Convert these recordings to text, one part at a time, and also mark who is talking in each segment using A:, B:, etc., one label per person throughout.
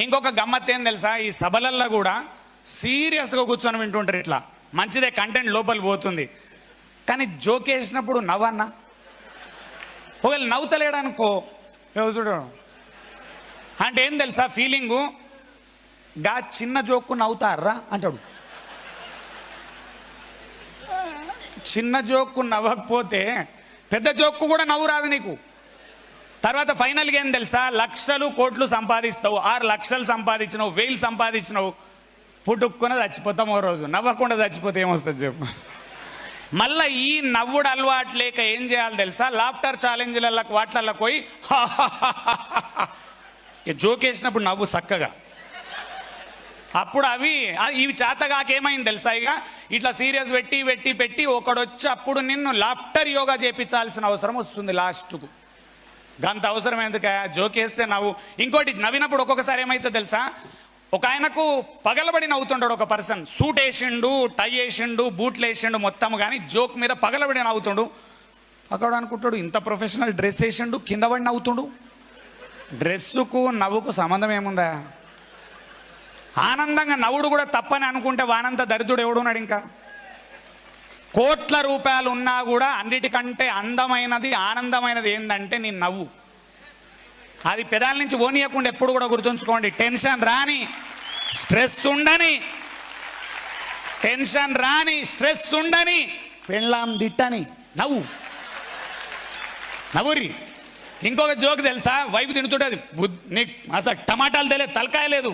A: ఇంకొక గమ్మత్ ఏం తెలుసా, ఈ సభలల్లో కూడా సీరియస్గా కూర్చొని వింటుంటారు. ఇట్లా మంచిదే, కంటెంట్ లోపలికి పోతుంది, కానీ జోక్ వేసినప్పుడు నవ్వన్నా. ఒకవేళ నవ్వుతలేడనుకో చూడు అంటే ఏం తెలుసా ఫీలింగు, గా చిన్న జోక్కు నవ్వుతారా అంటాడు. చిన్న జోక్కు నవ్వకపోతే పెద్ద జోక్కు కూడా నవ్వు రాదు నీకు. తర్వాత ఫైనల్గా ఏం తెలుసా, లక్షలు కోట్లు సంపాదిస్తావు, 6 లక్షలు సంపాదించినావు, 1000 సంపాదించినావు, పుట్టుక్కున చచ్చిపోతాం. ఓ రోజు నవ్వకుండా చచ్చిపోతే ఏమొస్తుంది చెప్పు. మళ్ళీ ఈ నవ్వుడు అలవాటు లేక ఏం చేయాలి తెలుసా, లాఫ్టర్ ఛాలెంజ్లకు వాటిల్లో పోయి జోక్ వేసినప్పుడు నవ్వు చక్కగా. అప్పుడు ఇవి చేతగాకేమైంది తెలుసా, ఇక ఇట్లా సీరియస్ పెట్టి ఒకడొచ్చి అప్పుడు నిన్ను లాఫ్టర్ యోగా చేయించాల్సిన అవసరం వస్తుంది లాస్ట్కు. గంత అవసరం ఎందుకు, జోక్ వేస్తే నవ్వు. ఇంకోటి నవ్వినప్పుడు ఒక్కొక్కసారి ఏమైతే తెలుసా, ఒక ఆయనకు పగలబడి నవ్వుతుంటాడు ఒక పర్సన్, సూట్ వేసిండు, టై వేసిండు, బూట్లు వేసిండు మొత్తం, కానీ జోక్ మీద పగలబడి నవ్వుతుండు. అక్కడ అనుకుంటాడు ఇంత ప్రొఫెషనల్ డ్రెస్ వేసిండు, కింద పడి నవ్వుతుండు. డ్రెస్సుకు నవ్వుకు సంబంధం ఏముందా? ఆనందంగా నవ్వుడు కూడా తప్పని అనుకుంటే వానంత దరిద్రుడు ఎవడున్నాడు? ఇంకా కోట్ల రూపాయలు ఉన్నా కూడా అన్నిటికంటే అందమైనది ఆనందమైనది ఏంటంటే నీ నవ్వు. అది పెదాల నుంచి ఓనియకుండా ఎప్పుడు కూడా గుర్తుంచుకోండి. టెన్షన్ రాని, స్ట్రెస్ ఉండని, టెన్షన్ రాని, స్ట్రెస్ ఉండని, పెళ్ళాం దిట్టని నవ్వు, నవ్వురి. ఇంకొక జోక్ తెలుసా, వైఫ్ తింటుంటుంది, నీకు అసలు టమాటాలు తెలియదు, తలకాయ లేదు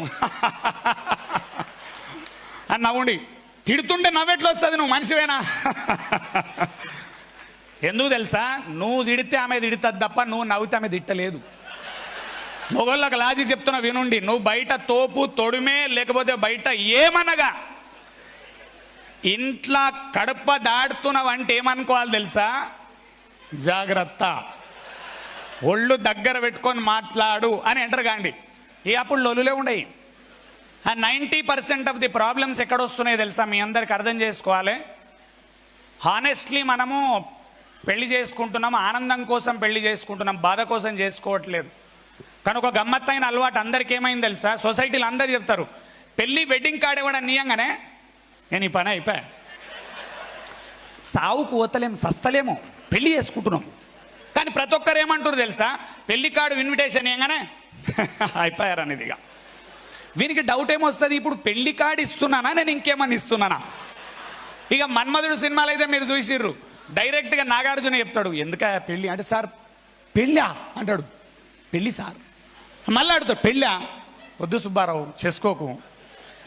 A: అని నవ్వుండి. తిడుతుంటే నవ్వెట్లు వస్తుంది, నువ్వు మనిషివేనా? ఎందుకు తెలుసా, నువ్వు తిడితే ఆమె తిడుతుంది తప్ప నువ్వు నవ్వుతే ఆమె తిట్టలేదు. మొగోళ్ళకి లాజిక్ చెప్తున్నా వినుండి. నువ్వు బయట తోపు తొడిమే లేకపోతే బయట ఏమనగా ఇంట్లో కడప దాడుతున్నావు అంటే ఏమనుకోవాలి తెలుసా, జాగ్రత్త, ఒళ్ళు దగ్గర పెట్టుకొని మాట్లాడు అని ఎంటర్ కాండి. అప్పుడు లొలులే ఉండయి. 90% ఆఫ్ ది ప్రాబ్లమ్స్ ఎక్కడ వస్తున్నాయి తెలుసా, మీ అందరికి అర్థం చేసుకోవాలి. హానెస్ట్లీ మనము పెళ్లి చేసుకుంటున్నాం, ఆనందం కోసం పెళ్లి చేసుకుంటున్నాం, బాధ కోసం చేసుకోవట్లేదు. కానీ ఒక గమ్మత్తైన అలవాటు అందరికి ఏమైంది తెలుసా, సొసైటీలో అందరు చెప్తారు, పెళ్ళి వెడ్డింగ్ కార్డ్ ఇవ్వడం నీయంగానే నేను ఈ పని అయిపోయా, సావుకు పోతలేము, సస్తలేము, పెళ్లి చేసుకుంటున్నాం. కానీ ప్రతి ఒక్కరు ఏమంటారు తెలుసా, పెళ్లి కార్డు ఇన్విటేషన్ ఇవ్వగానే అయిపోయారనేది. ఇక వీనికి డౌట్ ఏమొస్తుంది, ఇప్పుడు పెళ్లి కార్డు ఇస్తున్నానా నేను ఇంకేమని ఇస్తున్నానా? ఇక మన్మధుడు సినిమాలు అయితే మీరు చూసిర్రు, డైరెక్ట్గా నాగార్జున చెప్తాడు, ఎందుక పెళ్ళి అంటే, సార్ పెళ్ళా అంటాడు, పెళ్ళి సార్. మళ్ళీ అడుగుతాడు, పెళ్ళా? వద్దు సుబ్బారావు చేసుకోకు.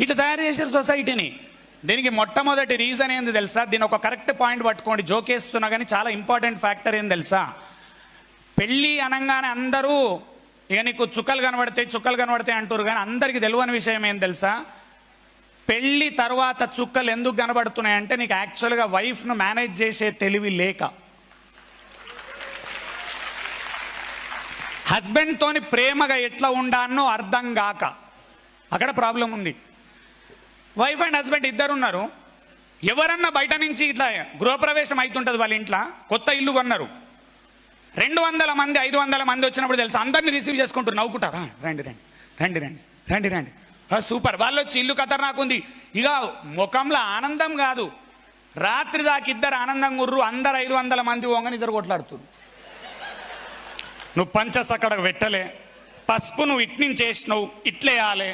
A: ఇట్లా తయారు చేశారు సొసైటీని. దీనికి మొట్టమొదటి రీజన్ ఏంది తెలుసా, దీని ఒక కరెక్ట్ పాయింట్ పట్టుకోండి, జోకేస్తున్నా కానీ చాలా ఇంపార్టెంట్ ఫ్యాక్టర్ ఏంది తెలుసా, పెళ్ళి అనగానే అందరూ ఇక నీకు చుక్కలు కనబడతాయి అంటారు, కానీ అందరికీ తెలియని విషయం ఏం తెలుసా, పెళ్ళి తర్వాత చుక్కలు ఎందుకు కనబడుతున్నాయంటే నీకు యాక్చువల్గా వైఫ్ను మేనేజ్ చేసే తెలివి లేక, హస్బెండ్తోని ప్రేమగా ఎట్లా ఉండానో అర్థం కాక, అక్కడ ప్రాబ్లం ఉంది. వైఫ్ అండ్ హస్బెండ్ ఇద్దరు ఉన్నారు, ఎవరన్నా బయట నుంచి ఇట్లా గృహప్రవేశం అవుతుంటుంది, వాళ్ళ ఇంట్లో కొత్త ఇల్లు కొన్నారు, 200 మంది 500 మంది వచ్చినప్పుడు తెలుసు అందరినీ రిసీవ్ చేసుకుంటారు, నవ్వుకుంటారా, రండి రండి రండి రండి రండి రండి, సూపర్. వాళ్ళు వచ్చి ఇల్లు ఖతర్నాకుంది, ఇక ముఖంలో ఆనందం కాదు, రాత్రి దాకా ఇద్దరు ఆనందంగా ఉర్రు, అందరు 500 మంది పోగానే ఇద్దరు కొట్లాడుతున్నారు. నువ్వు పంచస్ అక్కడ పెట్టలే, పసుపు నువ్వు ఇట్నుంచి వేసినావు, ఇట్లేయాలి.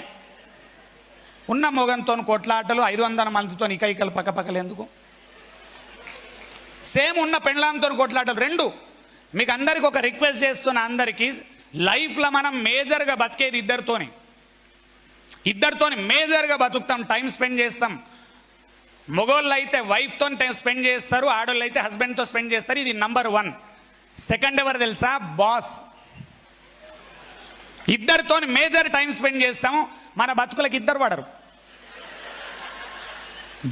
A: ఉన్న మొగంతో కొట్లాటలు, 500 మందితో ఇకైకలు పక్కపక్కలు ఎందుకు? సేమ్ ఉన్న పెండ్లాంతో కొట్లాటలు రెండు. మీకు అందరికి ఒక రిక్వెస్ట్ చేస్తున్నా, అందరికీ లైఫ్లో మనం మేజర్గా బతికేది ఇద్దరితోని మేజర్గా బతుకుతాం, టైం స్పెండ్ చేస్తాం. మొగోళ్ళు అయితే వైఫ్తో స్పెండ్ చేస్తారు, ఆడోళ్ళు అయితే హస్బెండ్తో స్పెండ్ చేస్తారు. ఇది నంబర్ 1. సెకండ్ ఎవరు తెలుసా, బాస్. ఇద్దరితో మేజర్ టైం స్పెండ్ చేస్తాము, మన బతుకులకు ఇద్దరు పడరు.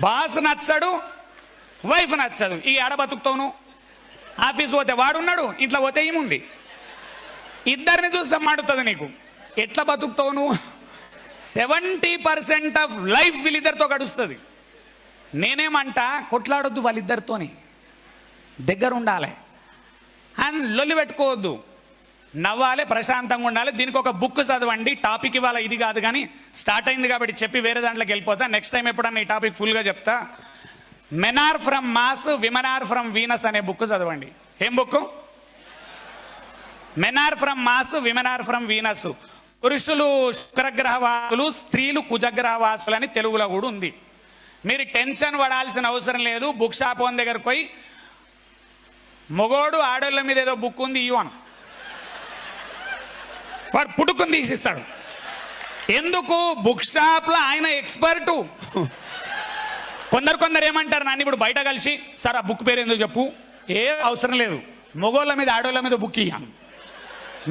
A: బాస్ నచ్చడు, వైఫ్ నచ్చదు, ఈ ఆడ బతుకుతావును. ఆఫీస్ పోతే వాడున్నాడు, ఇంట్లో పోతే ఏముంది, ఇద్దరిని చూస్తే మాడుతుంది నీకు, ఎట్లా బతుకుతావు నువ్వు? 70% ఆఫ్ లైఫ్ వీళ్ళిద్దరితో గడుస్తుంది. నేనేమంటా, కొట్లాడొద్దు వాళ్ళిద్దరితోని, దగ్గర ఉండాలి, అండ్ లొల్లి పెట్టుకోవద్దు. నవ్వాలి, ప్రశాంతంగా ఉండాలి. దీనికి ఒక బుక్ చదవండి. టాపిక్ ఇవాళ ఇది కాదు, కానీ స్టార్ట్ అయింది కాబట్టి చెప్పి వేరే దాంట్లోకి వెళ్ళిపోతా. నెక్స్ట్ టైం ఎప్పుడన్నా ఈ టాపిక్ ఫుల్గా చెప్తా. Men are from Mars, women are from Venus అనే బుక్ చదవండి. ఏం book? Men are from Mars, women are from Venus. పురుషులు శుక్రగ్రహవాసులు, స్త్రీలు కుజగ్రహవాసులు అని తెలుగులో కూడా ఉంది. మీరు టెన్షన్ పడాల్సిన అవసరం లేదు. బుక్ షాప్ వన్ దగ్గరకు పోయి మొగోడు ఆడోళ్ళ మీద ఏదో బుక్ ఉంది ఇవ్వను, వాడు పుట్టుకుని తీసిస్తాడు. ఎందుకు? బుక్ షాప్లో ఆయన ఎక్స్పర్టు. కొందరు ఏమంటారు, నన్ను ఇప్పుడు బయట కలిసి సార్ ఆ బుక్ పేరు ఎందుకు చెప్పు, ఏ అవసరం లేదు, మొగోళ్ళ మీద ఆడోళ్ళ మీద బుక్ ఇయ్యాను.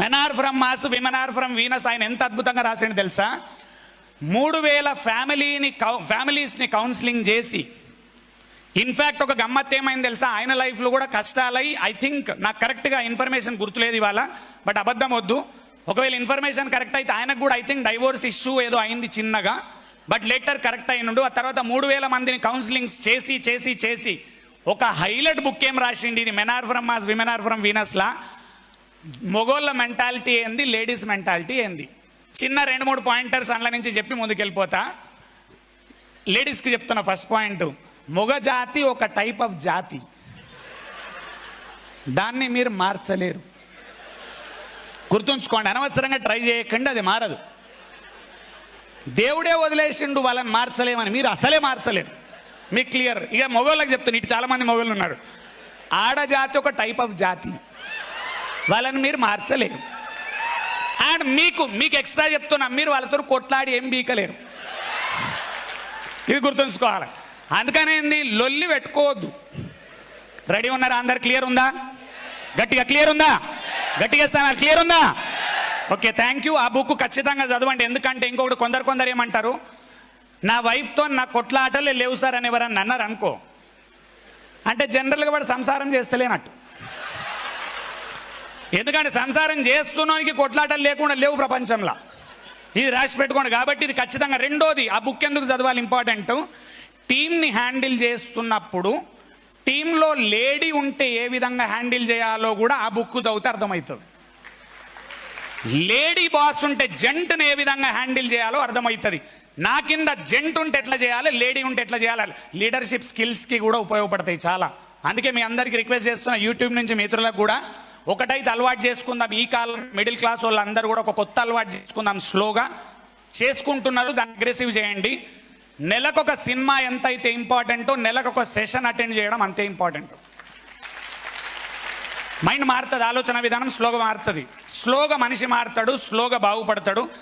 A: Men are from Mars, women are from Venus. ఆయన ఎంత అద్భుతంగా రాసాడు తెలుసా? 3000 ఫ్యామిలీస్ని కౌన్సిలింగ్ చేసి, ఇన్ఫ్యాక్ట్ ఒక గమ్మత్ ఏమైంది తెలుసా? ఆయన లైఫ్లో కూడా కష్టాలై, ఐ థింక్ నాకు కరెక్ట్గా ఇన్ఫర్మేషన్ గుర్తులేదు ఇవాళ, బట్ అబద్ధం వద్దు, ఒకవేళ ఇన్ఫర్మేషన్ కరెక్ట్ అయితే ఆయనకు కూడా ఐ థింక్ డైవోర్స్ ఇష్యూ ఏదో అయింది చిన్నగా, బట్ లేటర్ కరెక్ట్ అయినుండు. ఆ తర్వాత 3000 మందిని కౌన్సిలింగ్స్ చేసి చేసి చేసి ఒక హైలైట్ బుక్ ఏం రాసిండి, ఇది men are from Mars, women are from వీనస్లా మొగోళ్ళ మెంటాలిటీ ఏంది, లేడీస్ మెంటాలిటీ ఏంది. చిన్న 2-3 పాయింటర్స్ అందులో నుంచి చెప్పి ముందుకెళ్ళిపోతా. లేడీస్కి చెప్తున్న ఫస్ట్ పాయింట్, మొగ జాతి ఒక టైప్ ఆఫ్ జాతి, దాన్ని మీరు మార్చలేరు. గుర్తుంచుకోండి, అనవసరంగా ట్రై చేయకండి, అది మారదు. దేవుడే వదిలేసిండు వాళ్ళని మార్చలేమని, మీరు అసలే మార్చలేరు. మీకు క్లియర్. ఇక మొగోళ్ళకి చెప్తున్నా, ఇటు చాలామంది మొగోళ్ళు ఉన్నారు. ఆడజాతి ఒక టైప్ ఆఫ్ జాతి, వాళ్ళని మీరు మార్చలేరు. అండ్ మీకు ఎక్స్ట్రా చెప్తున్నా, మీరు వాళ్ళతో కొట్లాడి ఏం బీకలేరు. ఇది గుర్తుంచుకోవాలి. అందుకనే ఏంది, లొల్లి పెట్టుకోవద్దు. రెడీ ఉన్నారా అందరు? క్లియర్ ఉందా? గట్టిగా క్లియర్ ఉందా? గట్టిగా ఇస్తాను, క్లియర్ ఉందా? Okay, thank you. ఆ బుక్ ఖచ్చితంగా చదవండి. ఎందుకంటే ఇంకొకటి కొందరు ఏమంటారు, నా వైఫ్తో నా కొట్లాటలే లేవు సార్ అని ఎవరన్నా అన్నారు అనుకో, అంటే జనరల్గా వాడు సంసారం చేస్తలేనట్టు. ఎందుకంటే సంసారం చేస్తున్నానికి కొట్లాటలు లేకుండా లేవు ప్రపంచంలో. ఇది రాసి పెట్టుకోండి. కాబట్టి ఇది ఖచ్చితంగా. రెండోది, ఆ బుక్ ఎందుకు చదవాలి ఇంపార్టెంట్, టీంని హ్యాండిల్ చేస్తున్నప్పుడు టీంలో లేడీ ఉంటే ఏ విధంగా హ్యాండిల్ చేయాలో కూడా ఆ బుక్ చదివితే అర్థమవుతుంది. లేడీ బాస్ ఉంటే జెంట్ని ఏ విధంగా హ్యాండిల్ చేయాలో అర్థమవుతుంది. నా కింద జెంట్ ఉంటే ఎట్లా చేయాలి, లేడీ ఉంటే ఎట్లా చేయాలి, లీడర్షిప్ స్కిల్స్కి కూడా ఉపయోగపడతాయి చాలా. అందుకే మీ అందరికీ రిక్వెస్ట్ చేస్తున్నా, యూట్యూబ్ నుంచి మిత్రులకు కూడా ఒకటైతే అలవాటు చేసుకుందాం. ఈ కాలం మిడిల్ క్లాస్ వాళ్ళందరూ కూడా ఒక కొత్త అలవాటు చేసుకుందాం. స్లోగా చేసుకుంటున్నారు, దాన్ని అగ్రెసివ్ చేయండి. నెలకొక సినిమా ఎంతైతే ఇంపార్టెంటో నెలకొక సెషన్ అటెండ్ చేయడం అంతే ఇంపార్టెంట్. మైండ్ మారుతుంది, ఆలోచన విధానం స్లోగా మారుతుంది. స్లోగా మనిషి మారుతాడు, స్లోగా బాగుపడతాడు.